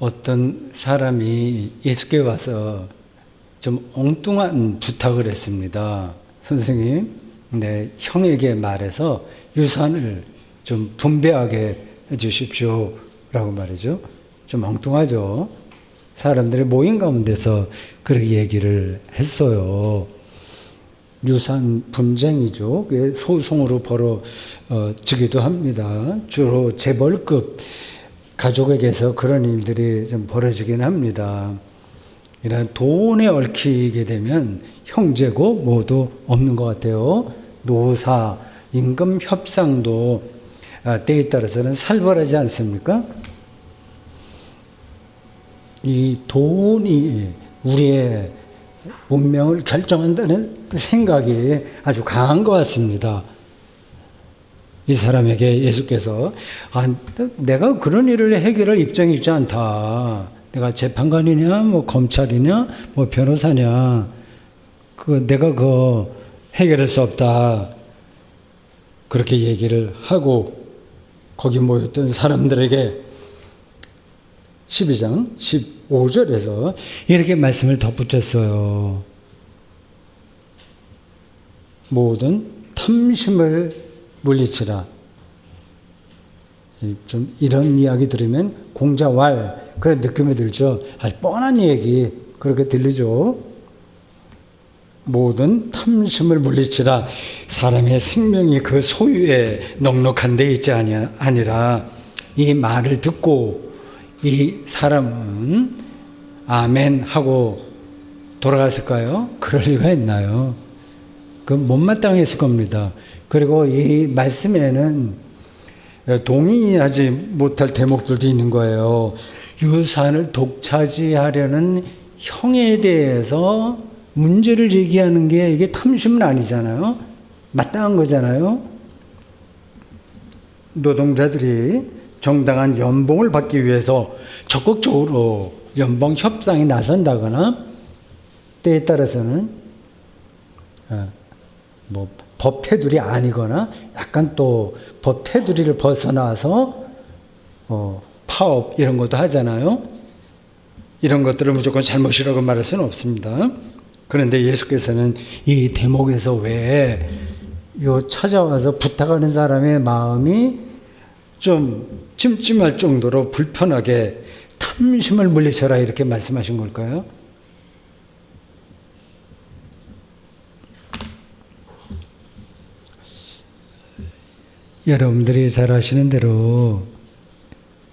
어떤 사람이 예수께 와서 좀 엉뚱한 부탁을 했습니다. 선생님, 내 형에게 말해서 유산을 좀 분배하게 해주십시오. 라고 말이죠. 좀 엉뚱하죠. 사람들이 모인 가운데서 그렇게 얘기를 했어요. 유산 분쟁이죠. 소송으로 벌어지기도 합니다. 주로 재벌급 가족에게서 그런 일들이 좀 벌어지긴 합니다. 이런 돈에 얽히게 되면 형제고 뭐도 없는 것 같아요. 노사, 임금 협상도 때에 따라서는 살벌하지 않습니까? 이 돈이 우리의 운명을 결정한다는 생각이 아주 강한 것 같습니다. 이 사람에게 예수께서 내가 그런 일을 해결할 입장이 있지 않다. 내가 재판관이냐, 뭐 검찰이냐, 뭐 변호사냐, 내가 해결할 수 없다. 그렇게 얘기를 하고 거기 모였던 사람들에게 12장 15절에서 이렇게 말씀을 덧붙였어요. 모든 탐심을 물리치라. 좀 이런 이야기 들으면 공자왈 그런 느낌이 들죠. 아주 뻔한 얘기 그렇게 들리죠. 모든 탐심을 물리치라. 사람의 생명이 그 소유에 넉넉한 데 있지 아니라 이 말을 듣고 이 사람은 아멘 하고 돌아갔을까요? 그럴 리가 있나요? 못마땅했을 겁니다. 그리고 이 말씀에는 동의하지 못할 대목들도 있는 거예요. 유산을 독차지하려는 형에 대해서 문제를 제기하는 게 이게 탐심은 아니잖아요. 마땅한 거잖아요. 노동자들이 정당한 연봉을 받기 위해서 적극적으로 연봉 협상에 나선다거나 때에 따라서는 법 테두리 아니거나 약간 또 법 테두리를 벗어나서 파업 이런 것도 하잖아요. 이런 것들을 무조건 잘못이라고 말할 수는 없습니다. 그런데 예수께서는 이 대목에서 왜 찾아와서 부탁하는 사람의 마음이 좀 찜찜할 정도로 불편하게 탐심을 물리쳐라 이렇게 말씀하신 걸까요? 여러분들이 잘 아시는 대로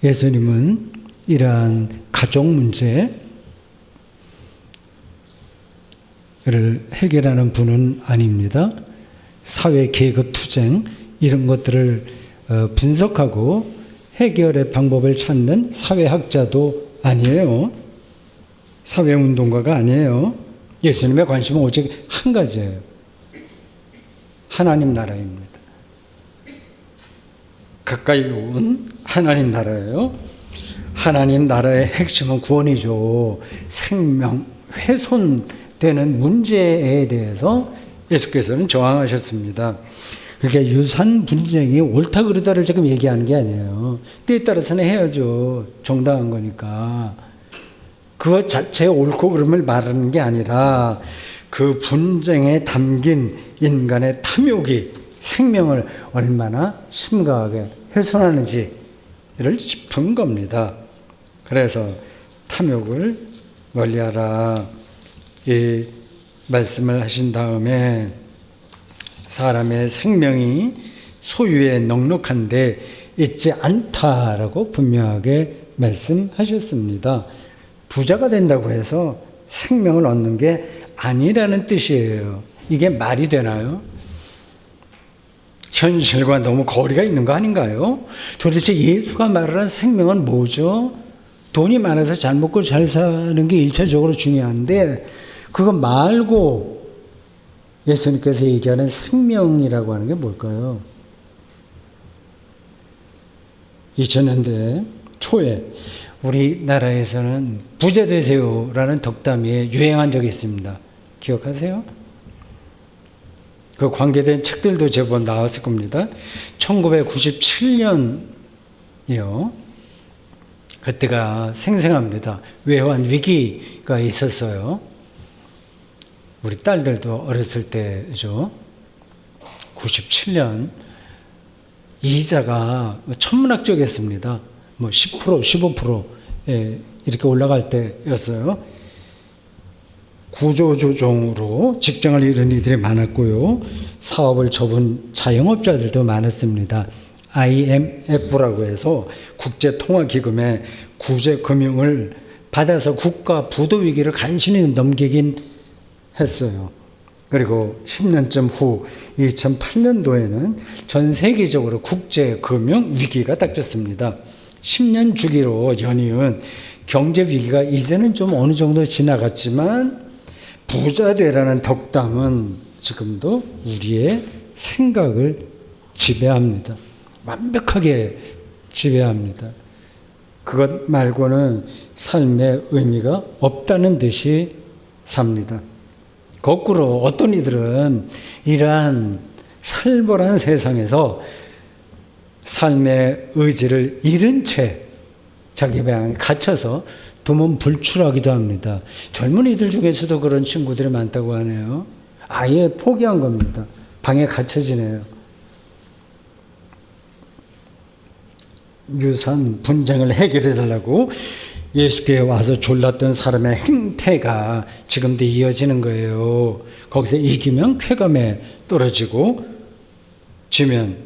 예수님은 이러한 가족 문제를 해결하는 분은 아닙니다. 사회 계급 투쟁 이런 것들을 분석하고 해결의 방법을 찾는 사회학자도 아니에요. 사회운동가가 아니에요. 예수님의 관심은 오직 한 가지예요. 하나님 나라입니다. 가까이 온 하나님 나라예요. 하나님 나라의 핵심은 구원이죠. 생명, 훼손되는 문제에 대해서 예수께서는 저항하셨습니다. 그러니까 유산 분쟁이 옳다 그르다를 지금 얘기하는 게 아니에요. 때에 따라서는 해야죠. 정당한 거니까. 그것 자체에 옳고 그름을 말하는 게 아니라 그 분쟁에 담긴 인간의 탐욕이 생명을 얼마나 심각하게 훼손하는지를 짚은 겁니다. 그래서 탐욕을 멀리하라 이 말씀을 하신 다음에 사람의 생명이 소유에 넉넉한데 있지 않다라고 분명하게 말씀하셨습니다. 부자가 된다고 해서 생명을 얻는 게 아니라는 뜻이에요. 이게 말이 되나요? 현실과 너무 거리가 있는 거 아닌가요? 도대체 예수가 말하는 생명은 뭐죠? 돈이 많아서 잘 먹고 잘 사는 게 1차적으로 중요한데 그거 말고 예수님께서 얘기하는 생명이라고 하는 게 뭘까요? 2000년대 초에 우리나라에서는 부자 되세요라는 덕담이 유행한 적이 있습니다. 기억하세요? 그 관계된 책들도 제법 나왔을 겁니다. 1997년이요. 그때가 생생합니다. 외환 위기가 있었어요. 우리 딸들도 어렸을 때죠. 97년 이자가 천문학적이었습니다. 뭐 10%, 15% 이렇게 올라갈 때였어요. 구조조정으로 직장을 잃은 이들이 많았고요. 사업을 접은 자영업자들도 많았습니다. IMF라고 해서 국제통화기금의 구제금융을 받아서 국가 부도 위기를 간신히 넘기긴 했어요. 그리고 10년쯤 후 2008년도에는 전 세계적으로 국제금융 위기가 닥쳤습니다. 10년 주기로 연이은 경제 위기가 이제는 좀 어느 정도 지나갔지만 부자 되라는 덕담은 지금도 우리의 생각을 지배합니다. 완벽하게 지배합니다. 그것 말고는 삶의 의미가 없다는 듯이 삽니다. 거꾸로 어떤 이들은 이러한 살벌한 세상에서 삶의 의지를 잃은 채 자기 방에 갇혀서 두문불출하기도 합니다. 젊은이들 중에서도 그런 친구들이 많다고 하네요. 아예 포기한 겁니다. 방에 갇혀 지내요. 유산 분쟁을 해결해 달라고 예수께 와서 졸랐던 사람의 행태가 지금도 이어지는 거예요. 거기서 이기면 쾌감에 떨어지고 지면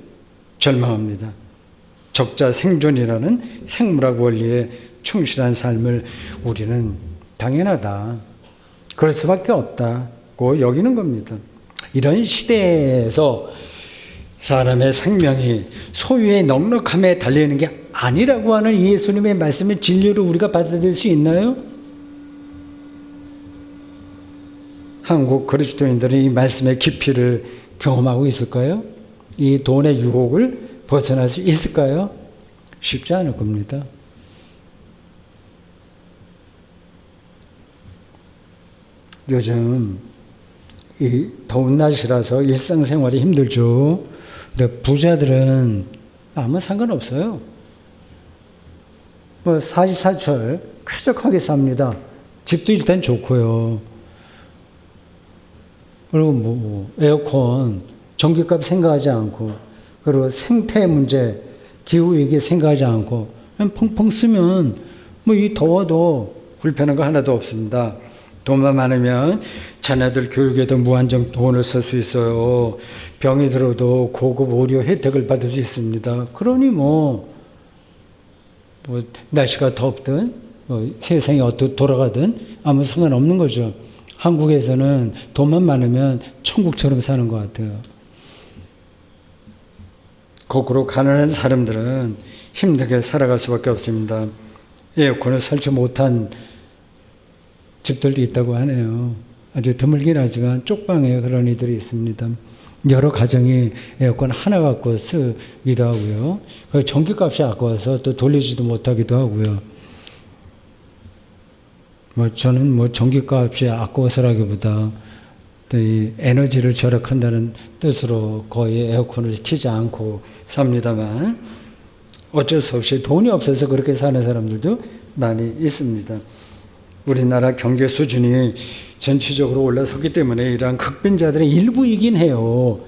절망합니다. 적자 생존이라는 생물학 원리에 충실한 삶을 우리는 당연하다, 그럴 수밖에 없다고 여기는 겁니다. 이런 시대에서 사람의 생명이 소유의 넉넉함에 달리는 게 아니라고 하는 예수님의 말씀을 진리로 우리가 받아들일 수 있나요? 한국 그리스도인들은 이 말씀의 깊이를 경험하고 있을까요? 이 돈의 유혹을 벗어날 수 있을까요? 쉽지 않을 겁니다. 요즘 이 더운 날씨라서 일상생활이 힘들죠. 근데 부자들은 아무 상관없어요. 뭐 사시사철 쾌적하게 삽니다. 집도 일단 좋고요. 그리고 뭐 에어컨, 전기값 생각하지 않고, 그리고 생태 문제, 기후위기 생각하지 않고 그냥 펑펑 쓰면 뭐 이 더워도 불편한 거 하나도 없습니다. 돈만 많으면 자녀들 교육에도 무한정 돈을 쓸 수 있어요. 병이 들어도 고급 의료 혜택을 받을 수 있습니다. 그러니 뭐 날씨가 덥든 세상이 어떻게 돌아가든 아무 상관없는 거죠. 한국에서는 돈만 많으면 천국처럼 사는 것 같아요. 거꾸로 가난한 사람들은 힘들게 살아갈 수밖에 없습니다. 에어컨을 설치 못한 집들도 있다고 하네요. 아주 드물긴 하지만 쪽방에 그런 이들이 있습니다. 여러 가정이 에어컨 하나 갖고 쓰기도 하고요. 전기값이 아까워서 또 돌리지도 못하기도 하고요. 저는 전기값이 아까워서라기보다 이 에너지를 절약한다는 뜻으로 거의 에어컨을 켜지 않고 삽니다만 어쩔 수 없이 돈이 없어서 그렇게 사는 사람들도 많이 있습니다. 우리나라 경제 수준이 전체적으로 올라섰기 때문에 이러한 극빈자들의 일부이긴 해요.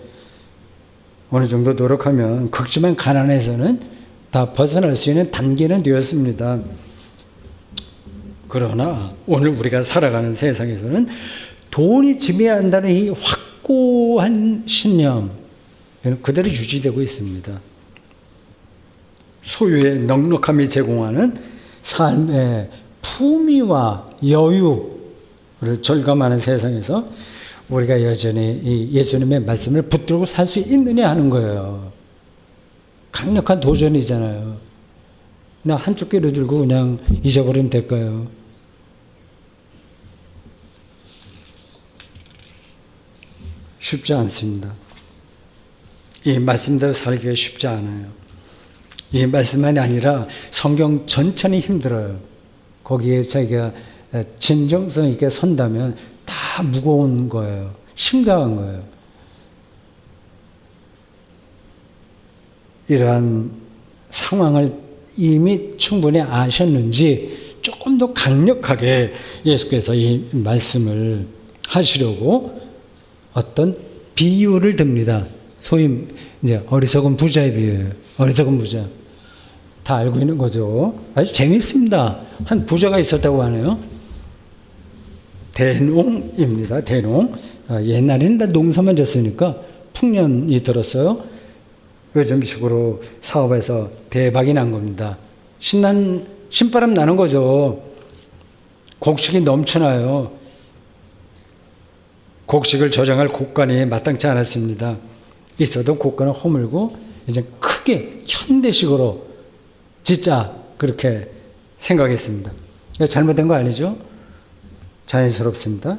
어느 정도 노력하면 극심한 가난에서는 다 벗어날 수 있는 단계는 되었습니다. 그러나 오늘 우리가 살아가는 세상에서는 돈이 지배한다는 이 확고한 신념 그대로 유지되고 있습니다. 소유의 넉넉함이 제공하는 삶의 품위와 여유를 절감하는 세상에서 우리가 여전히 이 예수님의 말씀을 붙들고 살 수 있느냐 하는 거예요. 강력한 도전이잖아요. 그냥 한쪽 귀로 들고 그냥 잊어버리면 될까요? 쉽지 않습니다. 이 말씀대로 살기가 쉽지 않아요. 이 말씀만이 아니라 성경 전체는 힘들어요. 거기에 자기가 진정성 있게 선다면 다 무거운 거예요. 심각한 거예요. 이러한 상황을 이미 충분히 아셨는지 조금 더 강력하게 예수께서 이 말씀을 하시려고 어떤 비유를 듭니다. 소위 이제 어리석은 부자의 비유예요. 어리석은 부자. 다 알고 있는 거죠. 아주 재미있습니다. 한 부자가 있었다고 하네요. 대농입니다. 대농. 옛날에는 다 농사만 졌으니까 풍년이 들었어요. 요즘식으로 사업에서 대박이 난 겁니다. 신바람 나는 거죠. 곡식이 넘쳐나요. 곡식을 저장할 곳간이 마땅치 않았습니다. 있어도 곳간을 허물고 이제 크게 현대식으로 진짜 그렇게 생각했습니다. 잘못된 거 아니죠? 자연스럽습니다.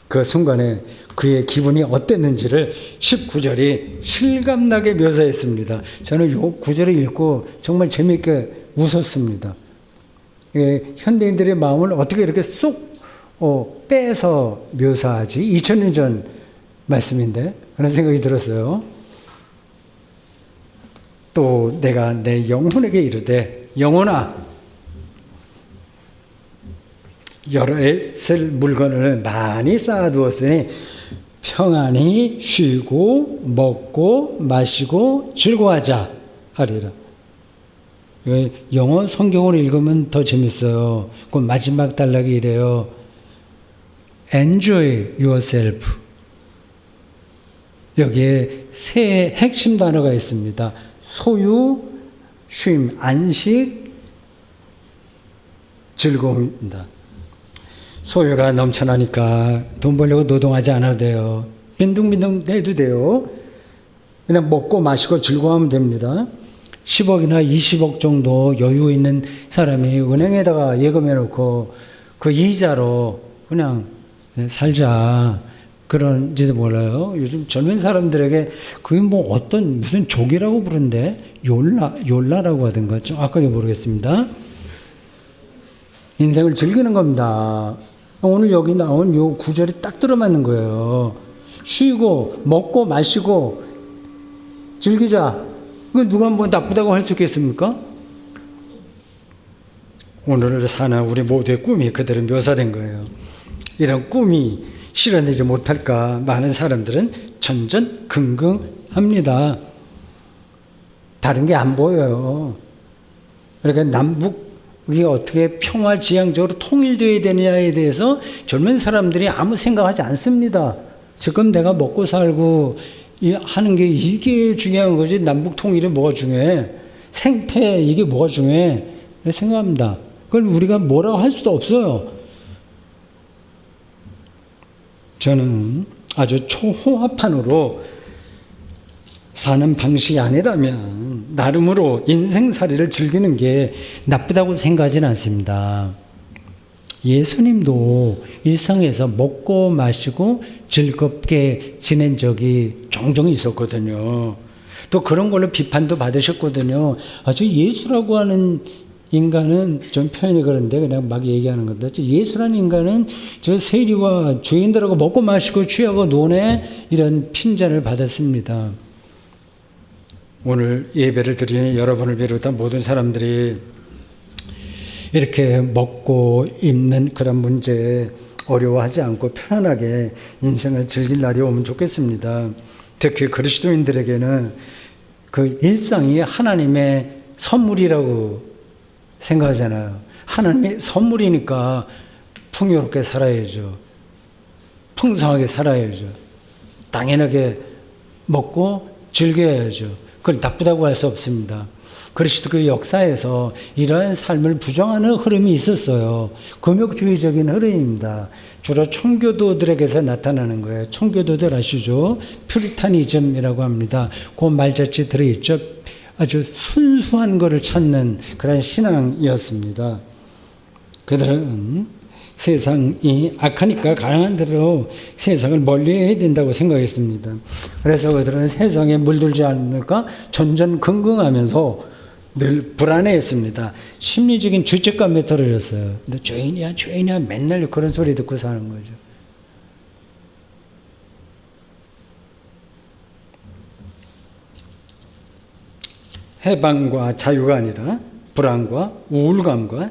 그 순간에 그의 기분이 어땠는지를 19절이 실감나게 묘사했습니다. 저는 이 구절을 읽고 정말 재미있게 웃었습니다. 현대인들의 마음을 어떻게 이렇게 쏙 빼서 묘사하지? 2000년 전 말씀인데 그런 생각이 들었어요. 또 내가 내 영혼에게 이르되 영혼아 여러 해 쓸 물건을 많이 쌓아두었으니 평안히 쉬고 먹고 마시고 즐거워하자 하리라. 영어 성경으로 읽으면 더 재밌어요. 그 마지막 단락이 이래요. Enjoy yourself. 여기에 세 핵심 단어가 있습니다. 소유, 쉼, 안식, 즐거움입니다. 소유가 넘쳐나니까 돈 벌려고 노동하지 않아도 돼요. 빈둥빈둥 해도 돼요. 그냥 먹고 마시고 즐거워하면 됩니다. 10억이나 20억 정도 여유 있는 사람이 은행에다가 예금해 놓고 그 이자로 그냥 살자 그런지도 몰라요. 요즘 젊은 사람들에게 그게 뭐 어떤 무슨 족이라고 부른데 욜라라고 하던가 정확하게 모르겠습니다. 인생을 즐기는 겁니다. 오늘 여기 나온 요 구절이 딱 들어맞는 거예요. 쉬고 먹고 마시고 즐기자. 이거 누가 뭐 나쁘다고 할 수 있겠습니까? 오늘을 사는 우리 모두의 꿈이 그대로 묘사된 거예요. 이런 꿈이 실현되지 못할까 많은 사람들은 전전긍긍합니다. 다른 게 안 보여요. 그러니까 남북이 어떻게 평화지향적으로 통일되어야 되느냐에 대해서 젊은 사람들이 아무 생각하지 않습니다. 지금 내가 먹고 살고 하는 게 이게 중요한 거지 남북 통일이 뭐가 중요해? 생태 이게 뭐가 중요해? 생각합니다. 그걸 우리가 뭐라고 할 수도 없어요. 저는 아주 초호화판으로 사는 방식이 아니라면 나름으로 인생살이를 즐기는 게 나쁘다고 생각하지는 않습니다. 예수님도 일상에서 먹고 마시고 즐겁게 지낸 적이 종종 있었거든요. 또 그런 걸로 비판도 받으셨거든요. 아주 예수라고 하는 인간은 좀 표현이 그런데 그냥 막 얘기하는 건데 예수라는 인간은 저 세리와 죄인들하고 먹고 마시고 취하고 노네 이런 핀잔을 받았습니다. 오늘 예배를 드리는 여러분을 비롯한 모든 사람들이 이렇게 먹고 입는 그런 문제에 어려워하지 않고 편안하게 인생을 즐길 날이 오면 좋겠습니다. 특히 그리스도인들에게는 그 일상이 하나님의 선물이라고 생각하잖아요. 하나님의 선물이니까 풍요롭게 살아야죠. 풍성하게 살아야죠. 당연하게 먹고 즐겨야죠. 그걸 나쁘다고 할 수 없습니다. 그리스도교 역사에서 이러한 삶을 부정하는 흐름이 있었어요. 금욕주의적인 흐름입니다. 주로 청교도들에게서 나타나는 거예요. 청교도들 아시죠? 퓨리타니즘이라고 합니다. 그 말자체 들어있죠. 아주 순수한 것을 찾는 그런 신앙이었습니다. 그들은 세상이 악하니까 가능한 대로 세상을 멀리해야 된다고 생각했습니다. 그래서 그들은 세상에 물들지 않을까 전전긍긍하면서 늘 불안해했습니다. 심리적인 죄책감에 떨어졌어요. 너 죄인이야 맨날 그런 소리 듣고 사는 거죠. 해방과 자유가 아니라 불안과 우울감과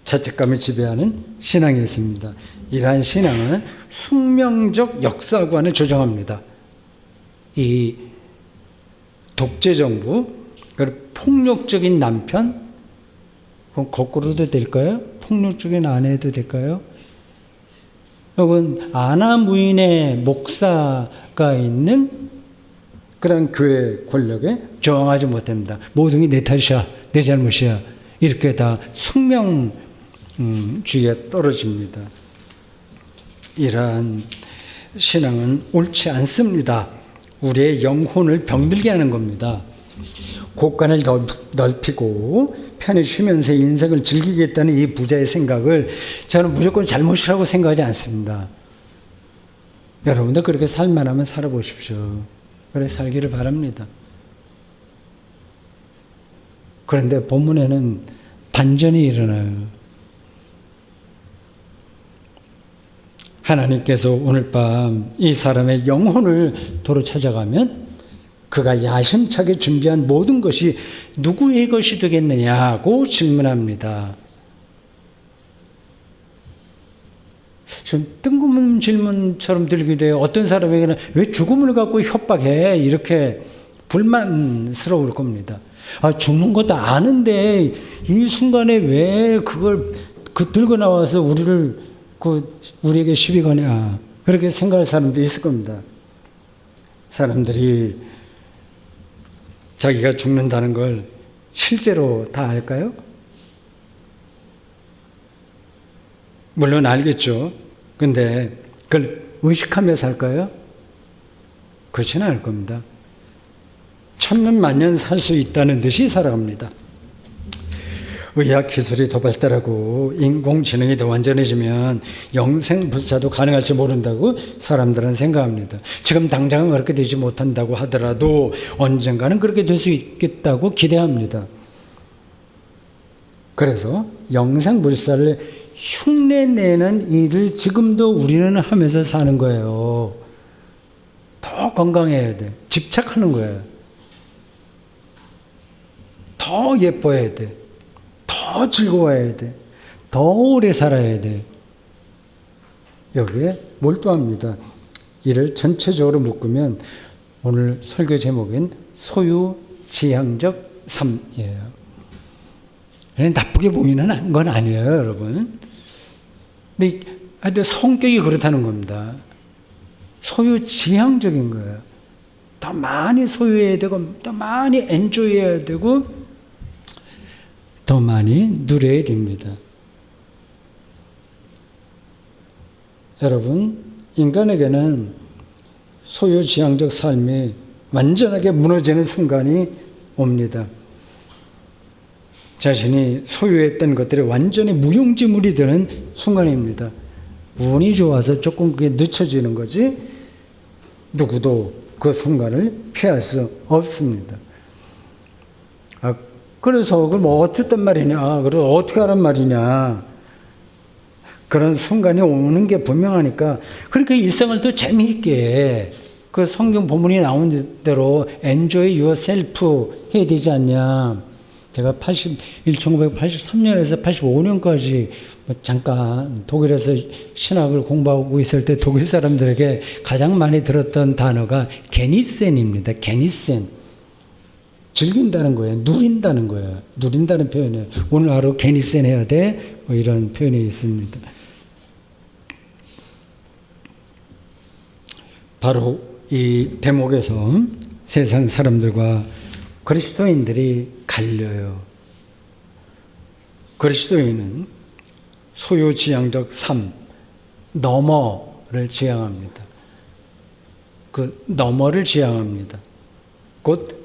자책감을 지배하는 신앙이 있습니다. 이러한 신앙은 숙명적 역사관을 조정합니다. 이 독재정부, 그리고 폭력적인 남편, 그럼 거꾸로도 될까요? 폭력적인 아내도 될까요? 혹은 아나무인의 목사가 있는 그런 교회 권력에 저항하지 못합니다. 모든 게 내 탓이야, 내 잘못이야. 이렇게 다 숙명주의에 떨어집니다. 이러한 신앙은 옳지 않습니다. 우리의 영혼을 병들게 하는 겁니다. 곳간을 넓히고 편히 쉬면서 인생을 즐기겠다는 이 부자의 생각을 저는 무조건 잘못이라고 생각하지 않습니다. 여러분도 그렇게 살만하면 살아보십시오. 그래 살기를 바랍니다. 그런데 본문에는 반전이 일어나요. 하나님께서 오늘 밤 이 사람의 영혼을 도로 찾아가면 그가 야심차게 준비한 모든 것이 누구의 것이 되겠느냐고 질문합니다. 좀 뜬금없는 질문처럼 들기도 해요. 어떤 사람에게는 왜 죽음을 갖고 협박해? 이렇게 불만스러울 겁니다. 아, 죽는 것도 아는데 이 순간에 왜 그걸 들고 나와서 우리에게 시비 거냐? 그렇게 생각할 사람도 있을 겁니다. 사람들이 자기가 죽는다는 걸 실제로 다 알까요? 물론 알겠죠. 근데 그걸 의식하며 살까요? 그렇지는 않을 겁니다. 천년 만년 살 수 있다는 듯이 살아갑니다. 의학 기술이 더 발달하고 인공지능이 더 완전해지면 영생불사도 가능할지 모른다고 사람들은 생각합니다. 지금 당장은 그렇게 되지 못한다고 하더라도 언젠가는 그렇게 될 수 있겠다고 기대합니다. 그래서 영생불사를 흉내내는 일을 지금도 우리는 하면서 사는 거예요. 더 건강해야 돼. 집착하는 거예요. 더 예뻐야 돼. 더 즐거워야 돼. 더 오래 살아야 돼. 여기에 몰두합니다. 이를 전체적으로 묶으면 오늘 설교 제목인 소유지향적 삶이에요. 나쁘게 보이는 건 아니에요, 여러분. 근데 하여튼 성격이 그렇다는 겁니다. 소유지향적인 거예요. 더 많이 소유해야 되고, 더 많이 엔조이해야 되고, 더 많이 누려야 됩니다. 여러분, 인간에게는 소유지향적 삶이 완전하게 무너지는 순간이 옵니다. 자신이 소유했던 것들이 완전히 무용지물이 되는 순간입니다. 운이 좋아서 조금 그게 늦춰지는 거지 누구도 그 순간을 피할 수 없습니다. 그래서 그럼 어쨌단 말이냐? 그래서 어떻게 하란 말이냐? 그런 순간이 오는 게 분명하니까 그러니까 일상을 또 재미있게 그 성경 본문이 나온 대로 enjoy yourself 해야 되지 않냐? 제가 1983년에서 85년까지 잠깐 독일에서 신학을 공부하고 있을 때 독일 사람들에게 가장 많이 들었던 단어가 게니센입니다. 게니센. 즐긴다는 거예요. 누린다는 거예요. 누린다는 표현이에요. 오늘 하루 게니센 해야 돼. 뭐 이런 표현이 있습니다. 바로 이 대목에서 세상 사람들과 그리스도인들이 갈려요. 그리스도인은 소유지향적 삶, 너머를 지향합니다. 그 너머를 지향합니다. 곧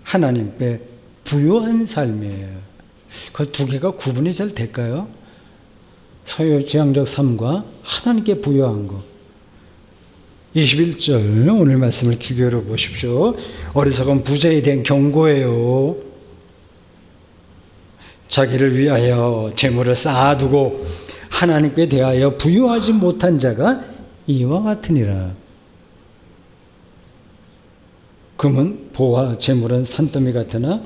하나님께 부요한 삶이에요. 그 두 개가 구분이 잘 될까요? 소유지향적 삶과 하나님께 부요한 것. 21절 오늘 말씀을 기교로 보십시오. 어리석은 부자에 대한 경고예요. 자기를 위하여 재물을 쌓아두고 하나님께 대하여 부유하지 못한 자가 이와 같으니라. 금은 보화 재물은 산더미 같으나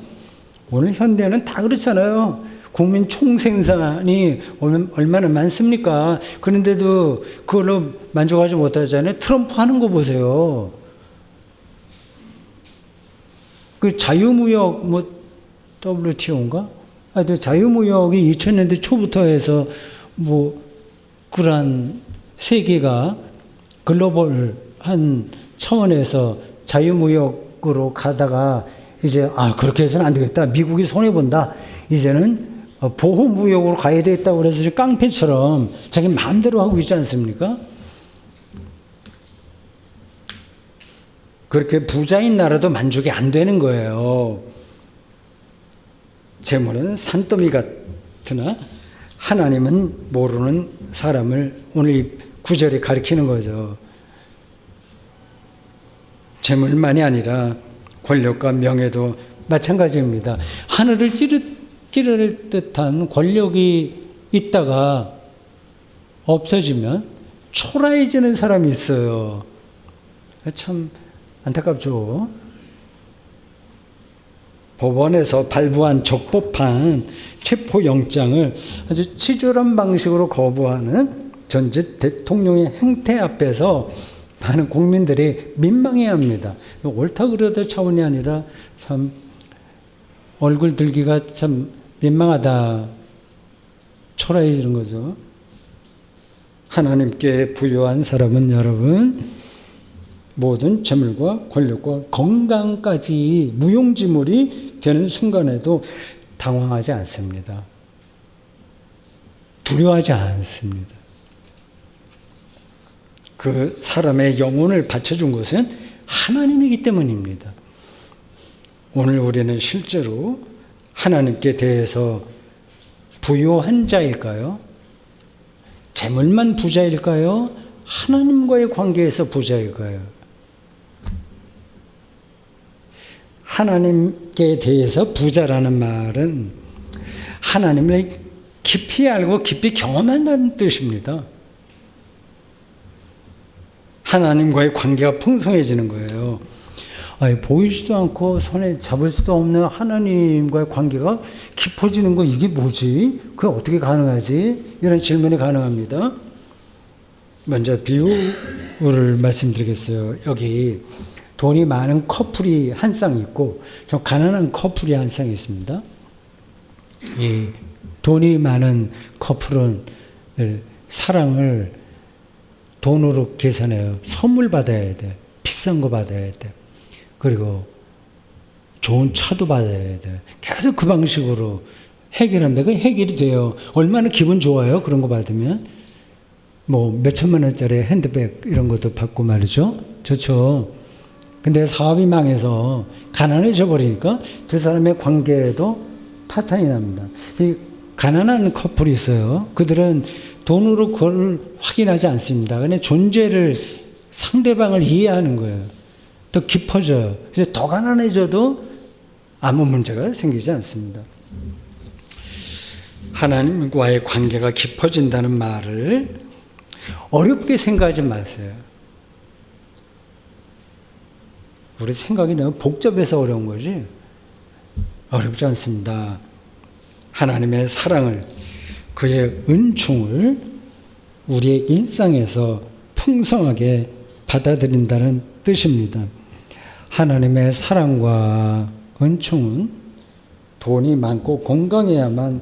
오늘 현대는 다 그렇잖아요. 국민 총생산이 얼마나 많습니까? 그런데도 그걸로 만족하지 못하잖아요. 트럼프 하는 거 보세요. 그 자유무역 WTO인가? 자유무역이 2000년대 초부터 해서 그러한 세계가 글로벌한 차원에서 자유무역으로 가다가 이제 그렇게 해서는 안 되겠다. 미국이 손해본다. 이제는 보호무역으로 가야 되겠다고 그래서 깡패처럼 자기 마음대로 하고 있지 않습니까? 그렇게 부자인 나라도 만족이 안 되는 거예요. 재물은 산더미 같으나 하나님은 모르는 사람을 오늘 이 구절이 가리키는 거죠. 재물만이 아니라 권력과 명예도 마찬가지입니다. 하늘을 찌를 듯한 권력이 있다가 없어지면 초라해지는 사람이 있어요. 참 안타깝죠. 법원에서 발부한 적법한 체포영장을 아주 치졸한 방식으로 거부하는 전직 대통령의 행태 앞에서 많은 국민들이 민망해합니다. 옳다 그러다 차원이 아니라 참 얼굴 들기가 참 민망하다. 초라해지는 거죠. 하나님께 부여한 사람은 여러분 모든 재물과 권력과 건강까지 무용지물이 되는 순간에도 당황하지 않습니다. 두려워하지 않습니다. 그 사람의 영혼을 바쳐준 것은 하나님이기 때문입니다. 오늘 우리는 실제로 하나님께 대해서 부유한 자일까요? 재물만 부자일까요? 하나님과의 관계에서 부자일까요? 하나님께 대해서 부자라는 말은 하나님을 깊이 알고 깊이 경험한다는 뜻입니다. 하나님과의 관계가 풍성해지는 거예요. 보이지도 않고 손에 잡을 수도 없는 하나님과의 관계가 깊어지는 거 이게 뭐지? 그게 어떻게 가능하지? 이런 질문이 가능합니다. 먼저 비유를 말씀드리겠어요. 여기 돈이 많은 커플이 한 쌍 있고 좀 가난한 커플이 한 쌍 있습니다. 이 돈이 많은 커플은 사랑을 돈으로 계산해요. 선물 받아야 돼. 비싼 거 받아야 돼. 그리고 좋은 차도 받아야 돼. 계속 그 방식으로 해결합니다. 그 해결이 돼요. 얼마나 기분 좋아요. 그런 거 받으면. 몇 천만 원짜리 핸드백 이런 것도 받고 말이죠. 좋죠. 근데 사업이 망해서 가난해져 버리니까 두 사람의 관계에도 파탄이 납니다. 이 가난한 커플이 있어요. 그들은 돈으로 그걸 확인하지 않습니다. 그냥 존재를 상대방을 이해하는 거예요. 더 깊어져요. 그래서 더 가난해져도 아무 문제가 생기지 않습니다. 하나님과의 관계가 깊어진다는 말을 어렵게 생각하지 마세요. 우리 생각이 너무 복잡해서 어려운 거지 어렵지 않습니다. 하나님의 사랑을 그의 은총을 우리의 일상에서 풍성하게 받아들인다는 뜻입니다. 하나님의 사랑과 은총은 돈이 많고 건강해야만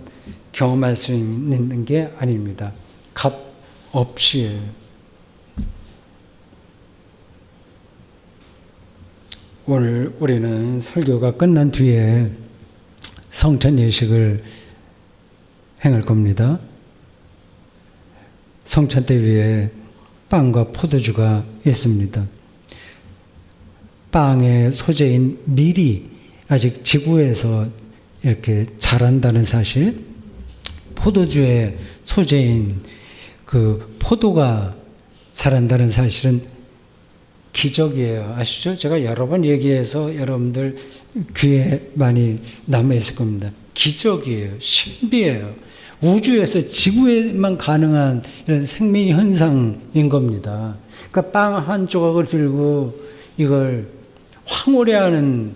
경험할 수 있는 게 아닙니다. 값 없이. 오늘 우리는 설교가 끝난 뒤에 성찬 예식을 행할 겁니다. 성찬대 위에 빵과 포도주가 있습니다. 빵의 소재인 밀이 아직 지구에서 이렇게 자란다는 사실, 포도주의 소재인 그 포도가 자란다는 사실은 기적이에요. 아시죠? 제가 여러 번 얘기해서 여러분들 귀에 많이 남아있을 겁니다. 기적이에요. 신비예요. 우주에서 지구에만 가능한 이런 생명 현상인 겁니다. 그러니까 빵 한 조각을 들고 이걸 황홀해하는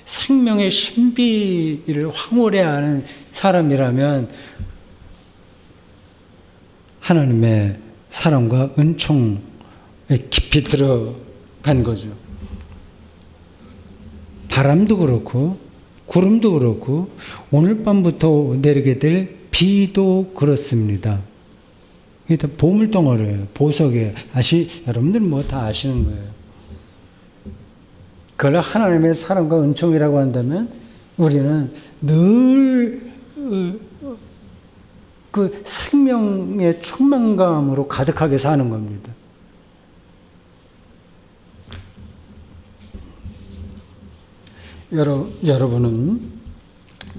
생명의 신비를 황홀해야 하는 사람이라면 하나님의 사랑과 은총에 깊이 들어간 거죠. 바람도 그렇고 구름도 그렇고 오늘 밤부터 내리게 될 비도 그렇습니다. 이게 다 보물덩어리예요. 보석이에요. 여러분들 뭐 다 아시는 거예요. 그걸 하나님의 사랑과 은총이라고 한다면 우리는 늘 그 생명의 충만감으로 가득하게 사는 겁니다. 여러분은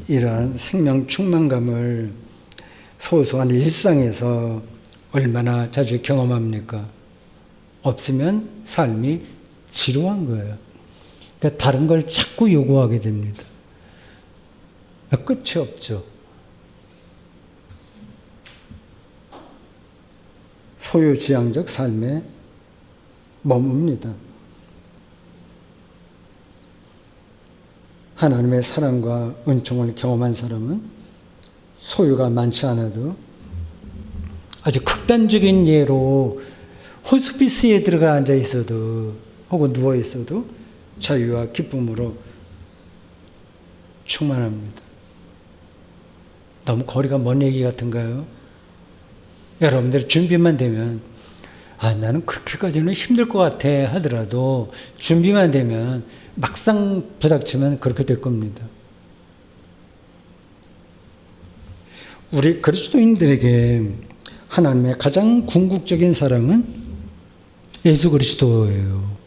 이러한 생명 충만감을 소소한 일상에서 얼마나 자주 경험합니까? 없으면 삶이 지루한 거예요. 그러니까 다른 걸 자꾸 요구하게 됩니다. 끝이 없죠. 소유지향적 삶에 머뭅니다. 하나님의 사랑과 은총을 경험한 사람은 소유가 많지 않아도 아주 극단적인 예로 호스피스에 들어가 앉아 있어도 혹은 누워 있어도 자유와 기쁨으로 충만합니다. 너무 거리가 먼 얘기 같은가요? 여러분들 준비만 되면 나는 그렇게까지는 힘들 것 같아 하더라도 준비만 되면 막상 부닥치면 그렇게 될 겁니다. 우리 그리스도인들에게 하나님의 가장 궁극적인 사랑은 예수 그리스도예요.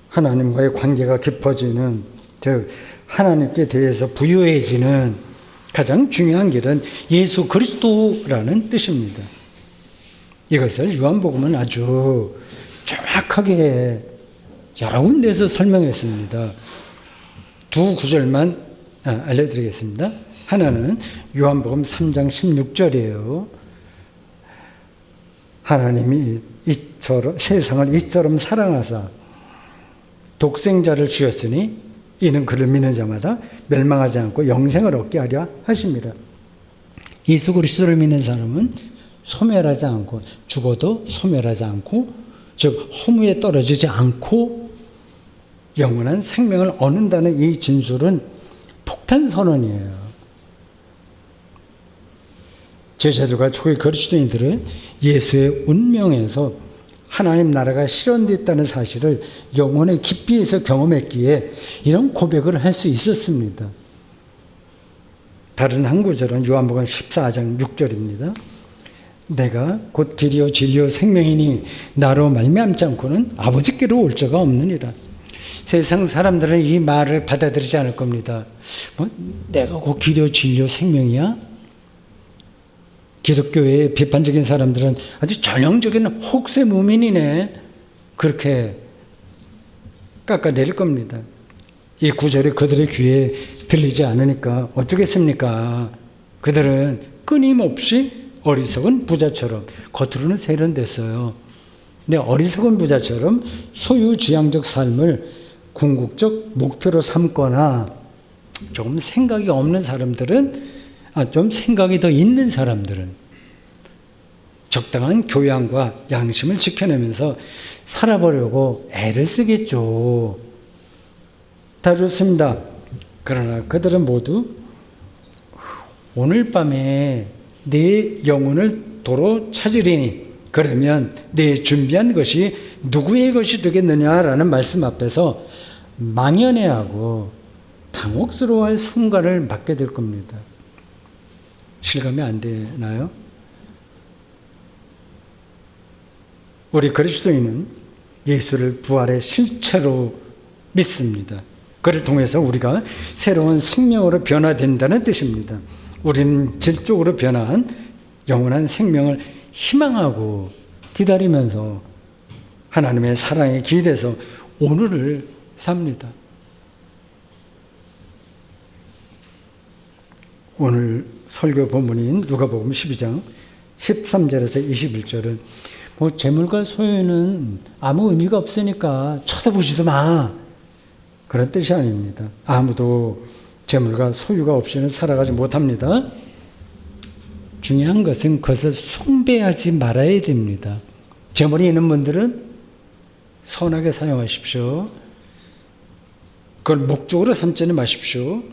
하나님과의 관계가 깊어지는, 즉 하나님께 대해서 부유해지는 가장 중요한 길은 예수 그리스도라는 뜻입니다. 이것을 요한복음은 아주 정확하게 여러 군데에서 설명했습니다. 두 구절만 알려드리겠습니다. 하나는 요한복음 3장 16절이에요. 하나님이 세상을 이처럼 사랑하사 독생자를 주셨으니 이는 그를 믿는 자마다 멸망하지 않고 영생을 얻게 하려 하십니다. 예수 그리스도를 믿는 사람은 소멸하지 않고 죽어도 소멸하지 않고 즉 허무에 떨어지지 않고 영원한 생명을 얻는다는 이 진술은 폭탄 선언이에요. 제자들과 초기 그리스도인들은 예수의 운명에서 하나님 나라가 실현됐다는 사실을 영혼의 깊이에서 경험했기에 이런 고백을 할 수 있었습니다. 다른 한 구절은 요한복음 14장 6절입니다. 내가 곧 길이요 진리요 생명이니 나로 말미암지 않고는 아버지께로 올 자가 없느니라. 세상 사람들은 이 말을 받아들이지 않을 겁니다. 내가 곧 길이요 진리요 생명이야? 기독교의 비판적인 사람들은 아주 전형적인 혹세 무민이네, 그렇게 깎아내릴 겁니다. 이 구절이 그들의 귀에 들리지 않으니까 어쩌겠습니까? 그들은 끊임없이 어리석은 부자처럼, 겉으로는 세련됐어요. 근데 어리석은 부자처럼 소유지향적 삶을 궁극적 목표로 삼거나 조금 생각이 없는 사람들은, 좀 생각이 더 있는 사람들은 적당한 교양과 양심을 지켜내면서 살아보려고 애를 쓰겠죠. 다 좋습니다. 그러나 그들은 모두 오늘 밤에 내 영혼을 도로 찾으리니 그러면 내 준비한 것이 누구의 것이 되겠느냐라는 말씀 앞에서 망연해하고 당혹스러워할 순간을 맞게 될 겁니다. 실감이 안 되나요? 우리 그리스도인은 예수를 부활의 실체로 믿습니다. 그를 통해서 우리가 새로운 생명으로 변화된다는 뜻입니다. 우리는 질적으로 변화한 영원한 생명을 희망하고 기다리면서 하나님의 사랑에 기대서 오늘을 삽니다. 오늘 설교 본문인 누가복음 12장 13절에서 21절은 뭐 재물과 소유는 아무 의미가 없으니까 쳐다보지도 마. 그런 뜻이 아닙니다. 아무도 재물과 소유가 없이는 살아가지 못합니다. 중요한 것은 그것을 숭배하지 말아야 됩니다. 재물이 있는 분들은 선하게 사용하십시오. 그걸 목적으로 삼지는 마십시오.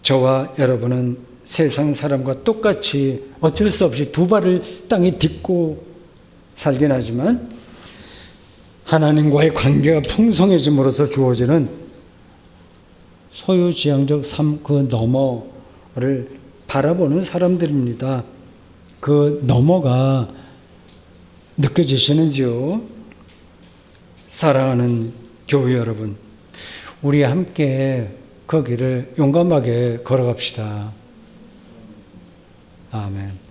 저와 여러분은 세상 사람과 똑같이 어쩔 수 없이 두 발을 땅에 딛고 살긴 하지만 하나님과의 관계가 풍성해짐으로써 주어지는 소유지향적 삶 그 너머를 바라보는 사람들입니다. 그 너머가 느껴지시는지요? 사랑하는 교회 여러분, 우리 함께 그 길을 용감하게 걸어갑시다. 아멘.